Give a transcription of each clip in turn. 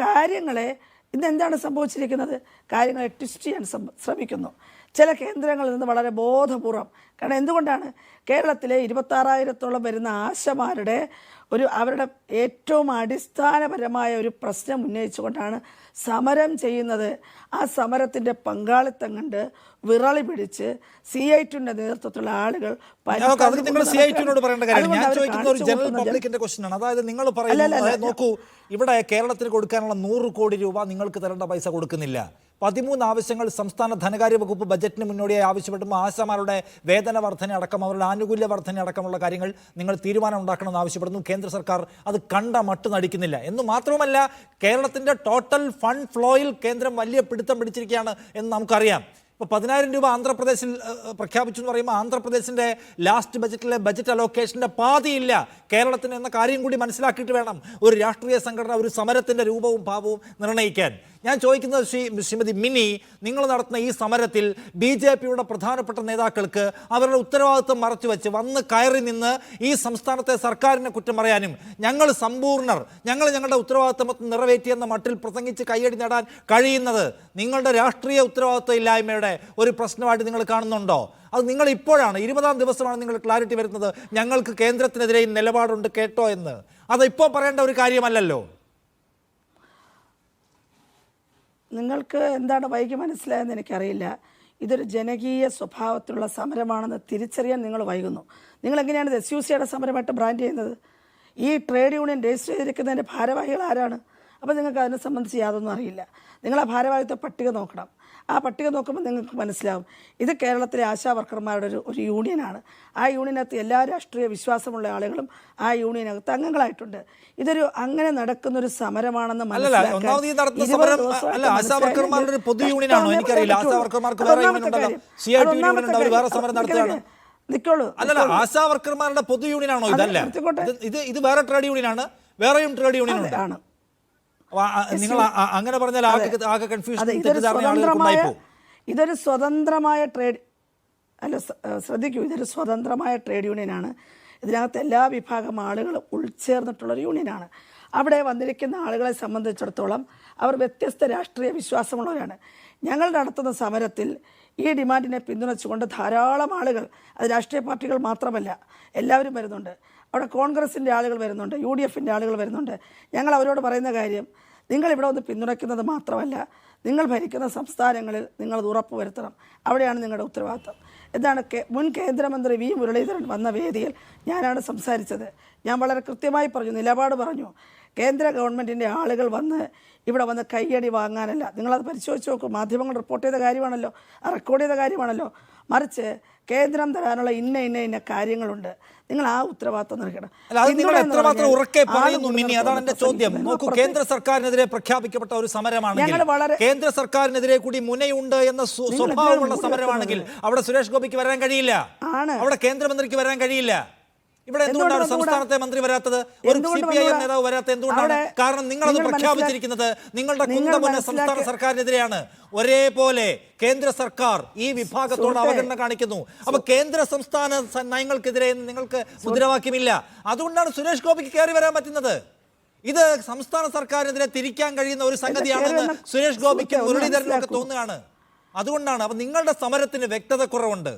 കാര്യങ്ങളെ ഇന്നെന്താണ് സംഭവിച്ചിരിക്കുന്നത്? കാര്യങ്ങളെ ട്വിസ്റ്റ് ചെയ്യാൻ ശ്രമിക്കുന്നു ചില കേന്ദ്രങ്ങളിൽ നിന്ന് വളരെ ബോധപൂർവം. കാരണം എന്തുകൊണ്ടാണ് കേരളത്തിലെ 26,000-ഓളം വരുന്ന ആശമാരുടെ അവരുടെ ഏറ്റവും അടിസ്ഥാനപരമായ ഒരു പ്രശ്നം ഉന്നയിച്ചുകൊണ്ടാണ് സമരം ചെയ്യുന്നത്. ആ സമരത്തിൻ്റെ പങ്കാളിത്തം കണ്ട് വിറളി പിടിച്ച് CITയുടെ നേതൃത്വത്തിലുള്ള ആളുകൾ അതായത് നിങ്ങൾ പറയുന്നത് നോക്കൂ, ഇവിടെ കേരളത്തിന് കൊടുക്കാനുള്ള 100 കോടി രൂപ നിങ്ങൾക്ക് തരേണ്ട പൈസ കൊടുക്കുന്നില്ല. 13 ആവശ്യങ്ങൾ സംസ്ഥാന ധനകാര്യ വകുപ്പ് ബജറ്റിന് മുന്നോടിയായി ആവശ്യപ്പെട്ടുമ്പോൾ ആശമാരുടെ വേതന വർധന അടക്കം അവരുടെ ആനുകൂല്യ വർധന അടക്കമുള്ള കാര്യങ്ങൾ നിങ്ങൾ തീരുമാനം ഉണ്ടാക്കണമെന്ന് ആവശ്യപ്പെടുന്നു. കേന്ദ്ര സർക്കാർ അത് കണ്ട മട്ട് നടിക്കുന്നില്ല എന്ന് മാത്രവുമല്ല, കേരളത്തിൻ്റെ ടോട്ടൽ ഫണ്ട് ഫ്ലോയിൽ കേന്ദ്രം വലിയ പിടുത്തം പിടിച്ചിരിക്കുകയാണ് എന്ന് നമുക്കറിയാം. ഇപ്പോൾ 10,000 രൂപ ആന്ധ്രാപ്രദേശിൽ പ്രഖ്യാപിച്ചു എന്ന് പറയുമ്പോൾ ആന്ധ്രാപ്രദേശിൻ്റെ ലാസ്റ്റ് ബജറ്റിലെ ബജറ്റ് അലോക്കേഷൻ്റെ പാതിയില്ല കേരളത്തിന് എന്ന കാര്യം കൂടി മനസ്സിലാക്കിയിട്ട് വേണം ഒരു രാഷ്ട്രീയ സംഘടന ഒരു സമരത്തിൻ്റെ രൂപവും ഭാവവും നിർണ്ണയിക്കാൻ. ഞാൻ ചോദിക്കുന്നത് ശ്രീമതി മിനി, നിങ്ങൾ നടത്തുന്ന ഈ സമരത്തിൽ BJPയുടെ പ്രധാനപ്പെട്ട നേതാക്കൾക്ക് അവരുടെ ഉത്തരവാദിത്വം മറച്ചുവെച്ച് വന്ന് കയറി നിന്ന് ഈ സംസ്ഥാനത്തെ സർക്കാരിനെ കുറ്റം പറയാനും ഞങ്ങൾ സമ്പൂർണ്ണർ, ഞങ്ങളുടെ ഉത്തരവാദിത്വം നിറവേറ്റിയെന്ന മട്ടിൽ പ്രസംഗിച്ച് കയ്യടി നേടാൻ കഴിയുന്നത് നിങ്ങളുടെ രാഷ്ട്രീയ ഉത്തരവാദിത്വ ഇല്ലായ്മയുടെ ഒരു പ്രശ്നമായിട്ട് നിങ്ങൾ കാണുന്നുണ്ടോ? അത് നിങ്ങൾ ഇപ്പോഴാണ് 20-ാം ദിവസമാണ് നിങ്ങൾ ക്ലാരിറ്റി വരുന്നത് ഞങ്ങൾക്ക് കേന്ദ്രത്തിനെതിരെയും നിലപാടുണ്ട് കേട്ടോ എന്ന്. അത് ഇപ്പോൾ പറയേണ്ട ഒരു കാര്യമല്ലല്ലോ. നിങ്ങൾക്ക് എന്താണ് വൈകി മനസ്സിലായെന്ന് എനിക്കറിയില്ല. ഇതൊരു ജനകീയ സ്വഭാവത്തിലുള്ള സമരമാണെന്ന് തിരിച്ചറിയാൻ നിങ്ങൾ വൈകുന്നു. നിങ്ങളെങ്ങനെയാണ് ഇത് SUCയുടെ സമരമായിട്ട് ബ്രാൻഡ് ചെയ്യുന്നത്? ഈ ട്രേഡ് യൂണിയൻ രജിസ്റ്റർ ചെയ്തിരിക്കുന്നതിൻ്റെ ഭാരവാഹികൾ ആരാണ്? അപ്പോൾ നിങ്ങൾക്ക് അതിനെ സംബന്ധിച്ച് യാതൊന്നും അറിയില്ല. നിങ്ങൾ ആ ഭാരവാഹിത്വ പട്ടിക നോക്കണം. ആ പട്ടിക നോക്കുമ്പോൾ നിങ്ങൾക്ക് മനസ്സിലാവും ഇത് കേരളത്തിലെ ആശാ വർക്കർമാരുടെ ഒരു യൂണിയനാണ്. ആ യൂണിയനകത്ത് എല്ലാ രാഷ്ട്രീയ വിശ്വാസമുള്ള ആളുകളും ആ യൂണിയനകത്ത് അംഗങ്ങളായിട്ടുണ്ട്. ഇതൊരു അങ്ങനെ നടക്കുന്നൊരു സമരമാണെന്ന് നിൽക്കുള്ളൂ. അല്ലല്ല, ആശാ വർക്കർമാരുടെ പൊതു യൂണിയനാണോ ഇതല്ല? ഇത് വേറെ ട്രേഡ് യൂണിയനാണ്, വേറെയും ട്രേഡ് യൂണിയൻ ആണ്. നിങ്ങൾ അങ്ങനെ പറഞ്ഞാൽ ആകെ കൺഫ്യൂഷൻ. ഇതൊരു സ്വതന്ത്രമായ ട്രേഡ് അല്ല, ശ്രദ്ധിക്കൂ, ഇതൊരു സ്വതന്ത്രമായ ട്രേഡ് യൂണിയനാണ്. ഇതിനകത്ത് എല്ലാ വിഭാഗം ആളുകളും ഉൾച്ചേർന്നിട്ടുള്ളൊരു യൂണിയനാണ്. അവിടെ വന്നിരിക്കുന്ന ആളുകളെ സംബന്ധിച്ചിടത്തോളം അവർ വ്യത്യസ്ത രാഷ്ട്രീയ വിശ്വാസമുള്ളവരാണ്. ഞങ്ങൾ നടത്തുന്ന സമരത്തിൽ ഈ ഡിമാൻഡിനെ പിന്തുണച്ചുകൊണ്ട് ധാരാളം ആളുകൾ, അത് രാഷ്ട്രീയ പാർട്ടികൾ മാത്രമല്ല എല്ലാവരും വരുന്നുണ്ട്. അവിടെ കോൺഗ്രസിൻ്റെ ആളുകൾ വരുന്നുണ്ട്, UDFൻ്റെ ആളുകൾ വരുന്നുണ്ട്. ഞങ്ങൾ അവരോട് പറയുന്ന കാര്യം, നിങ്ങളിവിടെ ഒന്ന് പിന്തുണയ്ക്കുന്നത് മാത്രമല്ല, നിങ്ങൾ ഭരിക്കുന്ന സംസ്ഥാനങ്ങളിൽ നിങ്ങളത് ഉറപ്പുവരുത്തണം. അവിടെയാണ് നിങ്ങളുടെ ഉത്തരവാദിത്തം. എന്താണ് മുൻ കേന്ദ്രമന്ത്രി V. മുരളീധരൻ വന്ന വേദിയിൽ ഞാനാണ് സംസാരിച്ചത്. ഞാൻ വളരെ കൃത്യമായി പറഞ്ഞു, നിലപാട് പറഞ്ഞു. കേന്ദ്ര ഗവൺമെൻറ്റിൻ്റെ ആളുകൾ ഇവിടെ വന്ന് കയ്യടി വാങ്ങാനല്ല. നിങ്ങളത് പരിശോധിച്ച് നോക്കൂ, മാധ്യമങ്ങൾ റിപ്പോർട്ട് ചെയ്ത കാര്യമാണല്ലോ, റെക്കോർഡ് ചെയ്ത കാര്യമാണല്ലോ. മറിച്ച് കേന്ദ്രം തരാനുള്ള ഇന്ന കാര്യങ്ങളുണ്ട്, നിങ്ങൾ ആ ഉത്തരവാദിത്വം നൽകണം. എത്രമാത്രം ഉറക്കെ പറയുന്നു മിനി? അതാണ് എന്റെ ചോദ്യം. നോക്കൂ, കേന്ദ്ര സർക്കാരിനെതിരെ പ്രഖ്യാപിക്കപ്പെട്ട ഒരു സമരമാണെങ്കിൽ, കേന്ദ്ര സർക്കാരിനെതിരെ കൂടി മുനയുണ്ട് എന്ന സ്വഭാവമുള്ള സമരമാണെങ്കിൽ അവിടെ സുരേഷ് ഗോപിക്ക് വരാൻ കഴിയില്ല, അവിടെ കേന്ദ്രമന്ത്രിക്ക് വരാൻ കഴിയില്ല. ഇവിടെ എന്തുകൊണ്ടാണ് സംസ്ഥാനത്തെ മന്ത്രി വരാത്തത്, ഒരു CPIM നേതാവ് വരാത്തത്? എന്തുകൊണ്ടാണ്? കാരണം നിങ്ങളത് പ്രഖ്യാപിച്ചിരിക്കുന്നത് നിങ്ങളുടെ കുന്തമുന സംസ്ഥാന സർക്കാരിനെതിരെയാണ്. ഒരേപോലെ കേന്ദ്ര സർക്കാർ ഈ വിഭാഗത്തോട് അവഗണന കാണിക്കുന്നു. അപ്പൊ കേന്ദ്ര സംസ്ഥാന നയങ്ങൾക്കെതിരെ നിങ്ങൾക്ക് മുദ്രാവാക്യമില്ല. അതുകൊണ്ടാണ് സുരേഷ് ഗോപിക്ക് കയറി വരാൻ പറ്റുന്നത്. ഇത് സംസ്ഥാന സർക്കാരിനെതിരെ തിരിക്കാൻ കഴിയുന്ന ഒരു സംഗതിയാണെന്ന് സുരേഷ് ഗോപിക്കും മുരളീധരനും ഒക്കെ തോന്നുകയാണ്. അതുകൊണ്ടാണ്. അപ്പൊ നിങ്ങളുടെ സമരത്തിന് വ്യക്തത കുറവുണ്ട്.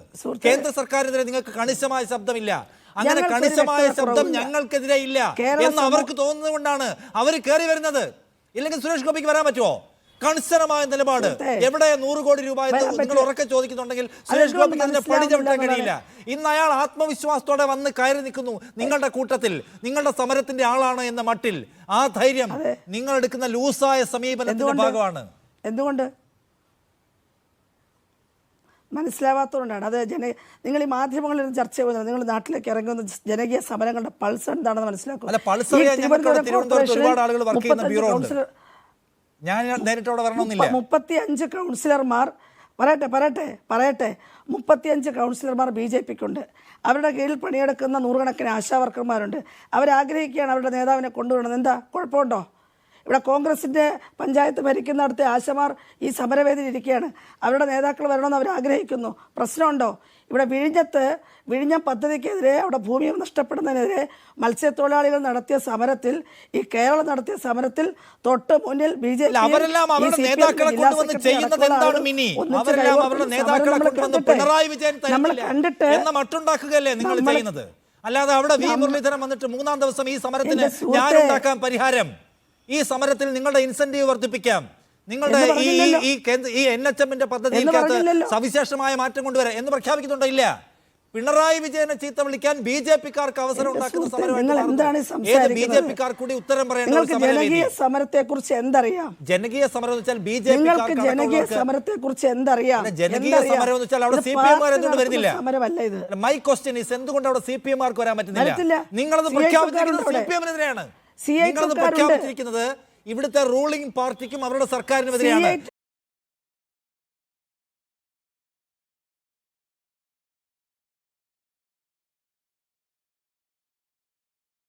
കേന്ദ്ര സർക്കാരിനെതിരെ നിങ്ങൾക്ക് കണിശമായ ശബ്ദമില്ല. അങ്ങനെ കണിശമായ ശബ്ദം ഞങ്ങൾക്കെതിരെ ഇല്ല എന്ന് അവർക്ക് തോന്നുന്നത് കൊണ്ടാണ് അവർ കയറി വരുന്നത്. ഇല്ലെങ്കിൽ സുരേഷ് ഗോപിക്ക് വരാൻ പറ്റുമോ? കണിശനമായ നിലപാട്. എവിടെ 100 കോടി രൂപ നിങ്ങൾ ഉറക്കെ ചോദിക്കുന്നുണ്ടെങ്കിൽ സുരേഷ് ഗോപിക്ക് അതിനെ പടിചവിട്ടാൻ കഴിയില്ല. ഇന്ന് അയാൾ ആത്മവിശ്വാസത്തോടെ വന്ന് കയറി നിൽക്കുന്നു നിങ്ങളുടെ കൂട്ടത്തിൽ, നിങ്ങളുടെ സമരത്തിന്റെ ആളാണ് എന്ന മട്ടിൽ. ആ ധൈര്യം നിങ്ങൾ എടുക്കുന്ന ലൂസായ സമീപനത്തിന്റെ ഭാഗമാണ്. എന്തുകൊണ്ട് മനസ്സിലാവാത്തതുകൊണ്ടാണ്. അത് നിങ്ങൾ ഈ മാധ്യമങ്ങളിൽ ചർച്ച ചെയ്യുന്നത്, നിങ്ങൾ നാട്ടിലേക്ക് ഇറങ്ങുന്ന ജനകീയ സമരങ്ങളുടെ പൾസ് എന്താണെന്ന് മനസ്സിലാക്കും. 35 കൗൺസിലർമാർ, പറയട്ടെ 35 കൗൺസിലർമാർ BJPക്കുണ്ട്. അവരുടെ കീഴിൽ പണിയെടുക്കുന്ന 100 കണക്കിന് ആശാ വർക്കർമാരുണ്ട്. അവരാഗ്രഹിക്കുകയാണ് അവരുടെ നേതാവിനെ കൊണ്ടുവരണം. എന്താ കുഴപ്പമുണ്ടോ? ഇവിടെ കോൺഗ്രസിൻ്റെ പഞ്ചായത്ത് ഭരിക്കുന്നിടത്തെ ആശമാർ ഈ സമരവേദിയിൽ ഇരിക്കുകയാണ്. അവരുടെ നേതാക്കൾ വരണമെന്ന് അവർ ആഗ്രഹിക്കുന്നു. പ്രശ്നമുണ്ടോ? ഇവിടെ വിഴിഞ്ഞം പദ്ധതിക്കെതിരെ അവിടെ ഭൂമി നഷ്ടപ്പെടുന്നതിനെതിരെ മത്സ്യത്തൊഴിലാളികൾ നടത്തിയ സമരത്തിൽ, ഈ കേരളം നടത്തിയ സമരത്തിൽ തൊട്ട് മുന്നിൽ അവരെല്ലാം അവരുടെ നേതാക്കളെ കൊണ്ടുവന്ന് ചെയ്യുന്നത് എന്താണ് മിനി? അവരെല്ലാം അവരുടെ നേതാക്കളെ കൊണ്ടുവന്ന് പിണറായി വിജയൻ കണ്ടിട്ട് എന്ന മട്ടുണ്ടാക്കുകയല്ലേ നിങ്ങൾ ചെയ്യുന്നത്? അല്ലാതെ അവിടെ വി മുരളീധരൻ വന്നിട്ട് 3-ാം ദിവസം ഈ സമരത്തിന് ഞാനുണ്ടാക്കാൻ പരിഹാരം, ഈ സമരത്തിൽ നിങ്ങളുടെ ഇൻസെന്റീവ് വർദ്ധിപ്പിക്കാം, നിങ്ങളുടെ ഈ NHM-ന്റെ പദ്ധതിക്കകത്ത് സവിശേഷമായ മാറ്റം കൊണ്ടുവരാം എന്ന് പ്രഖ്യാപിക്കുന്നുണ്ടോ? ഇല്ല. പിണറായി വിജയനെ ചീത്ത വിളിക്കാൻ ബി.ജെ.പിക്കാർക്ക് അവസരം ഉണ്ടാക്കുന്ന സമരം ബി.ജെ.പിക്കാർ കൂടി ഉത്തരം പറയേണ്ട ജനകീയ സമരത്തെ കുറിച്ച് എന്തറിയാം? ജനകീയ സമരം എന്ന് വെച്ചാൽ നിങ്ങൾക്ക് ജനകീയ സമരത്തെ കുറിച്ച് എന്തറിയാം? ജനകീയ സമരം എന്ന് വെച്ചാൽ അവിടെ CPM-കാർ എന്തുകൊണ്ട് വരുന്നില്ല? മൈ ക്വസ്റ്റ്യൻ ഈസ് എന്തുകൊണ്ട് അവിടെ CPM-കാർക്ക് വരാൻ പറ്റുന്നില്ല? നിങ്ങളത് പ്രഖ്യാപിച്ചിരിക്കുന്നത് CPM-നെതിരെയാണ്. നിങ്ങളത് പ്രഖ്യാപിച്ചിരിക്കുന്നത് ഇവിടുത്തെ റൂളിംഗ് പാർട്ടിക്കും അവരുടെ സർക്കാരിനുമെതിരെയാണ്.